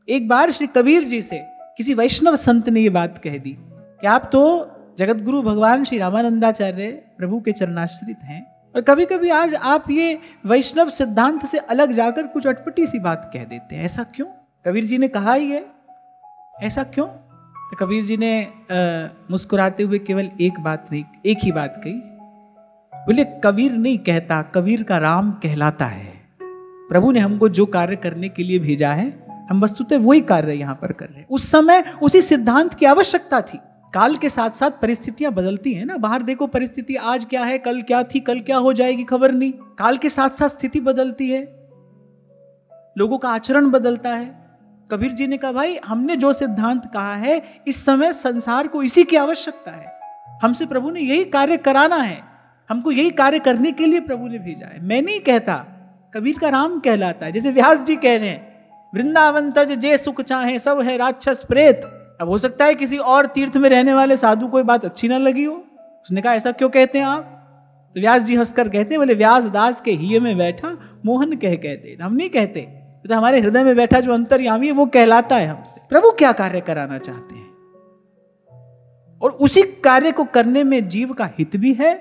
एक बार श्री कबीर जी से किसी वैष्णव संत ने ये बात कह दी कि आप तो जगत गुरु भगवान श्री रामानंदाचार्य प्रभु के चरणाश्रित हैं, और कभी कभी आज आप ये वैष्णव सिद्धांत से अलग जाकर कुछ अटपटी सी बात कह देते हैं, ऐसा क्यों? कबीर जी ने कहा ही है, ऐसा क्यों? तो कबीर जी ने मुस्कुराते हुए केवल एक ही बात कही। बोले, कबीर नहीं कहता, कबीर का राम कहलाता है। प्रभु ने हमको जो कार्य करने के लिए भेजा है, हम वस्तुतः वही कार्य यहां पर कर रहे हैं। उस समय उसी सिद्धांत की आवश्यकता थी। काल के साथ साथ परिस्थितियां बदलती हैं ना। बाहर देखो परिस्थिति आज क्या है, कल क्या थी, कल क्या हो जाएगी खबर नहीं। काल के साथ साथ स्थिति बदलती है, लोगों का आचरण बदलता है। कबीर जी ने कहा, भाई हमने जो सिद्धांत कहा है, इस समय संसार को इसी की आवश्यकता है। हमसे प्रभु ने यही कार्य कराना है, हमको यही कार्य करने के लिए प्रभु ने भेजा है। मैं नहीं कहता, कबीर का राम कहलाता है। जैसे व्यास जी कह रहे हैं, वृंदावन तज जे सुख चाहे, सब है राक्षस प्रेत। अब हो सकता है किसी और तीर्थ में रहने वाले साधु को बात अच्छी ना लगी हो। उसने कहा, ऐसा क्यों कहते हैं आप? तो व्यास जी हंसकर कहते हैं, बोले, व्यास दास के हिये में बैठा मोहन कहते। हम नहीं कहते, तो हमारे हृदय में बैठा जो अंतर्यामी है वो कहलाता है हमसे। प्रभु क्या कार्य कराना चाहते हैं, और उसी कार्य को करने में जीव का हित भी है,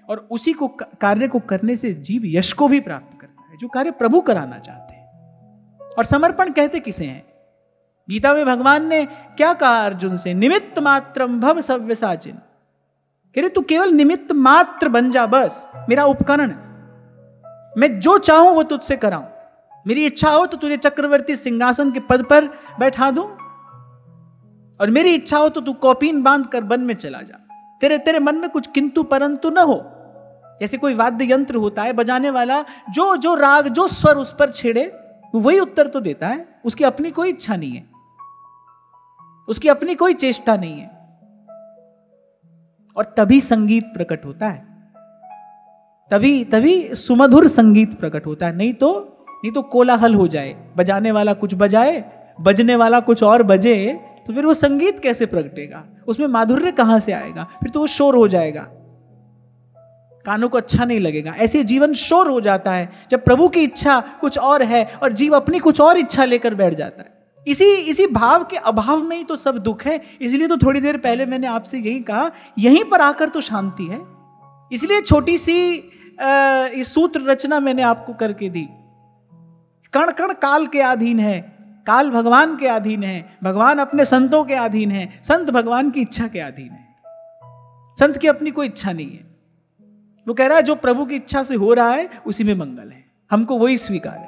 और उसी को कार्य को करने से जीव यश को भी प्राप्त करता है, जो कार्य प्रभु कराना चाहते हैं। और समर्पण कहते किसे हैं? गीता में भगवान ने क्या कहा अर्जुन से? निमित्त मात्रम भव सव्यसाचिन। कह रहे तू केवल निमित्त मात्र बन जा, बस मेरा उपकरण। मैं जो चाहूं वो तुझसे कराऊं। मेरी इच्छा हो तो तुझे चक्रवर्ती सिंहासन के पद पर बैठा दूं, और मेरी इच्छा हो तो तू कौपीन बांध कर वन में चला जा। तेरे मन में कुछ किंतु परंतु न हो। जैसे कोई वाद्य यंत्र होता है, बजाने वाला जो राग, जो स्वर उस पर छेड़े वो वही उत्तर तो देता है। उसकी अपनी कोई इच्छा नहीं है, उसकी अपनी कोई चेष्टा नहीं है, और तभी संगीत प्रकट होता है, तभी सुमधुर संगीत प्रकट होता है। नहीं तो कोलाहल हो जाए, बजाने वाला कुछ बजाए, बजने वाला कुछ और बजे, तो फिर वो संगीत कैसे प्रगटेगा? उसमें माधुर्य कहां से आएगा? फिर तो वो शोर हो जाएगा, कानों को अच्छा नहीं लगेगा। ऐसे जीवन शोर हो जाता है जब प्रभु की इच्छा कुछ और है और जीव अपनी कुछ और इच्छा लेकर बैठ जाता है। इसी भाव के अभाव में ही तो सब दुख है। इसलिए तो थोड़ी देर पहले मैंने आपसे यही कहा, यहीं पर आकर तो शांति है। इसलिए छोटी सी इस सूत्र रचना मैंने आपको करके दी। कण कण काल के अधीन है, काल भगवान के अधीन है, भगवान अपने संतों के अधीन है, संत भगवान की इच्छा के अधीन है। संत की अपनी कोई इच्छा नहीं है। वो कह रहा है जो प्रभु की इच्छा से हो रहा है उसी में मंगल है, हमको वही स्वीकार है।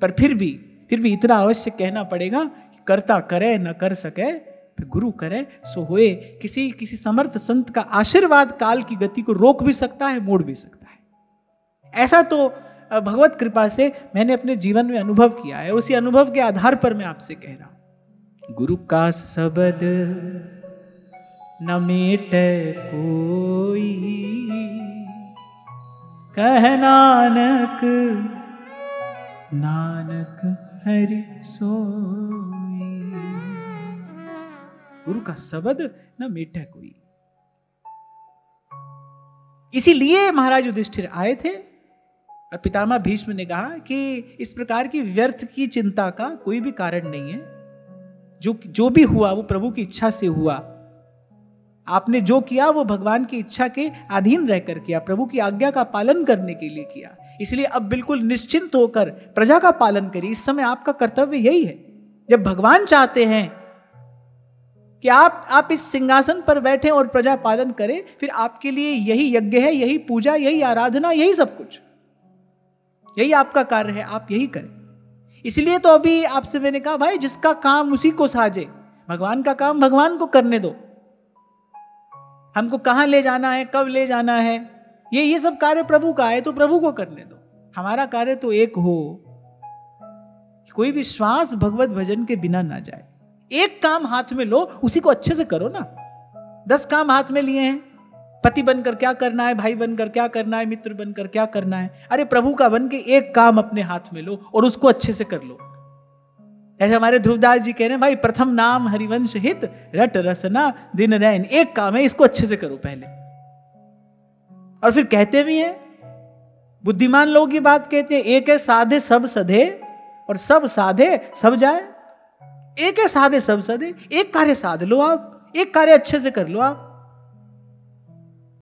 पर फिर भी इतना अवश्य कहना पड़ेगा कि करता करे न कर सके, फिर गुरु करे सो होए। किसी समर्थ संत का आशीर्वाद काल की गति को रोक भी सकता है, मोड़ भी सकता है। ऐसा तो भगवत कृपा से मैंने अपने जीवन में अनुभव किया है। उसी अनुभव के आधार पर मैं आपसे कह रहा हूं, गुरु का शब्द न मेटे कोई, कह नानक हरि सोई। गुरु का शब्द न मेटे कोई। इसीलिए महाराज युधिष्ठिर आए थे, और पितामह भीष्म ने कहा कि इस प्रकार की व्यर्थ की चिंता का कोई भी कारण नहीं है। जो भी हुआ वो प्रभु की इच्छा से हुआ। आपने जो किया वो भगवान की इच्छा के अधीन रहकर किया, प्रभु की आज्ञा का पालन करने के लिए किया। इसलिए अब बिल्कुल निश्चिंत होकर प्रजा का पालन करिए। इस समय आपका कर्तव्य यही है। जब भगवान चाहते हैं कि आप इस सिंहासन पर बैठे और प्रजा पालन करें, फिर आपके लिए यही यज्ञ है, यही पूजा, यही आराधना, यही सब कुछ, यही आपका कार्य है, आप यही करें। इसलिए तो अभी आपसे मैंने कहा, भाई जिसका काम उसी को साजे, भगवान का काम भगवान को करने दो। हमको कहां ले जाना है, कब ले जाना है, ये सब कार्य प्रभु का है, तो प्रभु को करने दो। हमारा कार्य तो एक हो, कोई भी श्वास भगवत भजन के बिना ना जाए। एक काम हाथ में लो, उसी को अच्छे से करो ना। 10 काम हाथ में लिए हैं, पति बनकर क्या करना है, भाई बनकर क्या करना है, मित्र बनकर क्या करना है। अरे प्रभु का बन के एक काम अपने हाथ में लो और उसको अच्छे से कर लो। ऐसे हमारे ध्रुवदास जी कह रहे हैं, भाई प्रथम नाम हरिवंश हित, रट रसना दिन रैन। एक काम है, इसको अच्छे से करो पहले। और फिर कहते भी हैं, बुद्धिमान लोग ये बात कहते हैं, एक है साधे सब सधे, और सब साधे सब जाए। एक है साधे सब सदे, एक कार्य साध लो आप, एक कार्य अच्छे से कर लो आप।